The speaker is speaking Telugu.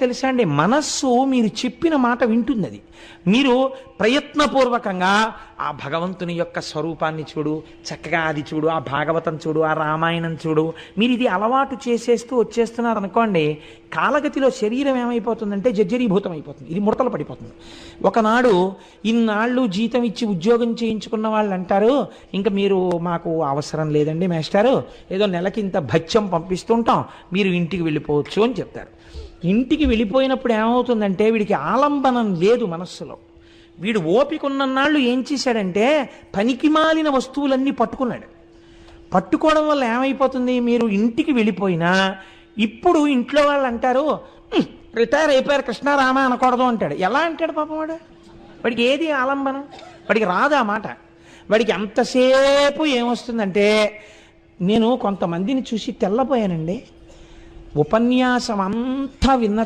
తెలుసా అండి? మనస్సు మీరు చెప్పిన మాట వింటుంది. అది మీరు ప్రయత్నపూర్వకంగా ఆ భగవంతుని యొక్క స్వరూపాన్ని చూడు, చక్కగా అది చూడు, ఆ భాగవతం చూడు, ఆ రామాయణం చూడు, మీరు ఇది అలవాటు చేసేస్తూ వచ్చేస్తున్నారు అనుకోండి, కాలగతిలో శరీరం ఏమైపోతుందంటే జర్జరీభూతం అయిపోతుంది, ఇది ముడతలు పడిపోతుంది. ఒకనాడు ఇన్నాళ్ళు జీతం ఇచ్చి ఉద్యోగం చేయించుకున్న వాళ్ళు అంటారు, ఇంకా మీరు మాకు అవసరం లేదండి మేస్టారు, ఏదో నెలకి ఇంత భత్యం పంపిస్తుంటాం, మీరు ఇంటికి వెళ్ళిపోవచ్చు అని చెప్తారు. ఇంటికి వెళ్ళిపోయినప్పుడు ఏమవుతుందంటే వీడికి ఆలంబనం లేదు మనస్సులో. వీడు ఓపిక ఉన్నన్నాళ్ళు ఏం చేశాడంటే పనికిమాలిన వస్తువులన్నీ పట్టుకున్నాడు. పట్టుకోవడం వల్ల ఏమైపోతుంది, మీరు ఇంటికి వెళ్ళిపోయినా ఇప్పుడు ఇంట్లో వాళ్ళు అంటారు రిటైర్ అయిపోయారు కృష్ణారామ అనకూడదు అంటాడు. ఎలా అంటాడు పాపం వాడు? వాడికి ఏది ఆలంబనం? వాడికి రాదు ఆ మాట. వాడికి అంతసేపు ఏమొస్తుందంటే, నేను కొంతమందిని చూసి తెల్లపోయానండి. ఉపన్యాసం అంతా విన్న